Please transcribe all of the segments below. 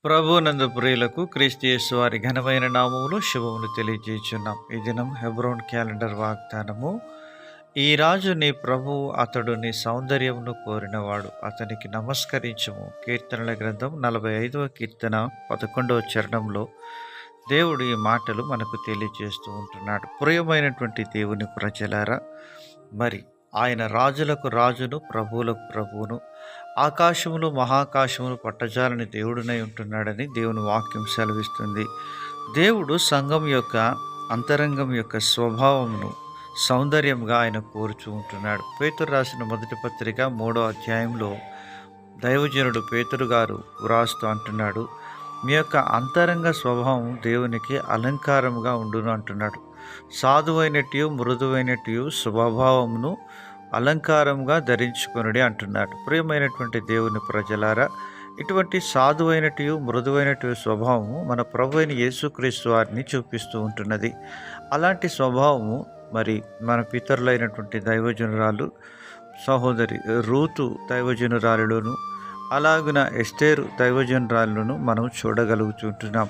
ప్రభునందు ప్రియులకు క్రీస్తు యేసు వారి ఘనమైన నామములు శుభములు తెలియజేయుచున్నాం. ఈ దినం హెబ్రోన్ క్యాలెండర్ వాగ్దానము. ఈ రాజు నీ ప్రభువు, అతడు నీ సౌందర్యమును కోరినవాడు, అతనికి నమస్కరించుము. కీర్తనల గ్రంథం 45వ కీర్తన 11వ చరణంలో దేవుడు ఈ మాటలు మనకు తెలియజేస్తూ ఉంటున్నాడు. ప్రియమైనటువంటి దేవుని ప్రజలారా, మరి ఆయన రాజులకు రాజును, ప్రభువులకు ప్రభువును, ఆకాశములు మహాకాశములు పట్టజాలని దేవుడునై ఉంటున్నాడని దేవుని వాక్యం సెలవిస్తుంది. దేవుడు సంఘం యొక్క అంతరంగం యొక్క స్వభావమును సౌందర్యంగా ఆయన కోరుచూ ఉంటున్నాడు. పేతురు రాసిన మొదటి పత్రిక 3వ అధ్యాయంలో దైవజనుడు పేతురు గారు వ్రాస్తూ అంటున్నాడు, మీ యొక్క అంతరంగ స్వభావం దేవునికి అలంకారముగా ఉండును అంటున్నాడు. సాధువైనట్టు మృదువైనట్టు స్వభావమును అలంకారంగా ధరించుకొనుడి అంటున్నాడు. ప్రియమైనటువంటి దేవుని ప్రజలారా, ఇటువంటి సాధువైనట్టు మృదువైనటు స్వభావము మన ప్రభు అయిన యేసుక్రీస్తు వారిని చూపిస్తూ ఉంటున్నది. అలాంటి స్వభావము మరి మన పితరులైనటువంటి దైవజనురాలు సహోదరి రూతు దైవజనురాలులోను, అలాగున ఎస్తేరు దైవజనురాలును మనం చూడగలుగుతుంటున్నాం.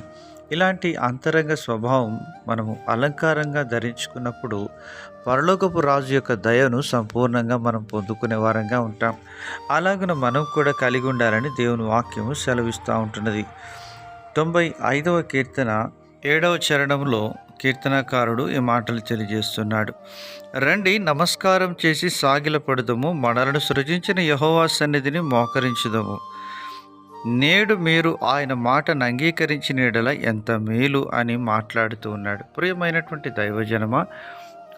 ఇలాంటి అంతరంగ స్వభావం మనము అలంకారంగా ధరించుకున్నప్పుడు పరలోకపు రాజు యొక్క దయను సంపూర్ణంగా మనం పొందుకునే వారంగా ఉంటాం. అలాగున మనం కూడా కలిగి ఉండాలని దేవుని వాక్యము సెలవిస్తూ ఉంటున్నది. 95వ కీర్తన 7వ చరణంలో కీర్తనకారుడు ఈ మాటలు తెలియజేస్తున్నాడు. రండి, నమస్కారం చేసి సాగిలపడుదము, మనలను సృజించిన యెహోవా సన్నిధిని మోకరించుదము. నేడు మీరు ఆయన మాటను అంగీకరించిన యెడల ఎంత మేలు అని మాట్లాడుతూ ఉన్నాడు. ప్రియమైనటువంటి దైవజనమా,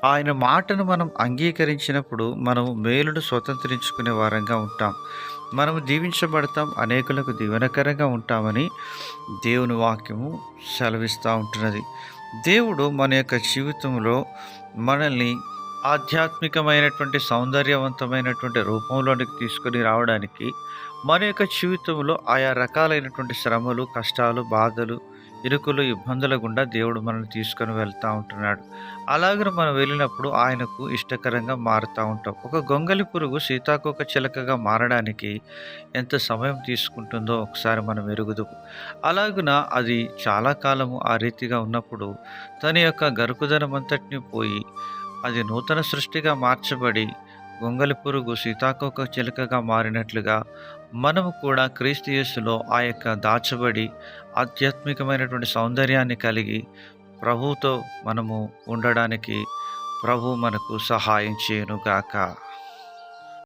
ఆయన మాటను మనం అంగీకరించినప్పుడు మనము మేలును స్వతంత్రించుకునే వారంగా ఉంటాం. మనము దీవించబడతాం, అనేకులకు దీవెనకరంగా ఉంటామని దేవుని వాక్యము సెలవిస్తూ ఉంటున్నది. దేవుడు మన యొక్క జీవితంలో మనల్ని ఆధ్యాత్మికమైనటువంటి సౌందర్యవంతమైనటువంటి రూపంలోనికి తీసుకొని రావడానికి మన యొక్క జీవితంలో ఆయా రకాలైనటువంటి శ్రమలు, కష్టాలు, బాధలు, ఇరుకులు, ఇబ్బందుల గుండా దేవుడు మనల్ని తీసుకొని వెళ్తూ ఉంటున్నాడు. అలాగే మనం వెళ్ళినప్పుడు ఆయనకు ఇష్టకరంగా మారుతూ ఉంటాం. ఒక గొంగలి పురుగు సీతాకోక చిలకగా మారడానికి ఎంత సమయం తీసుకుంటుందో ఒకసారి మనం ఎరుగుదు. అలాగున అది చాలా కాలము ఆ రీతిగా ఉన్నప్పుడు తన యొక్క గరుకుదనం అంతటిని పోయి అది నూతన సృష్టిగా మార్చబడి గొంగలి పురుగు సీతాకోక చిలుకగా మారినట్లుగా మనము కూడా క్రీస్తు యేసులో ఆ యొక్క దాచబడి ఆధ్యాత్మికమైనటువంటి సౌందర్యాన్ని కలిగి ప్రభువుతో మనము ఉండడానికి ప్రభు మనకు సహాయం చేయనుగాక.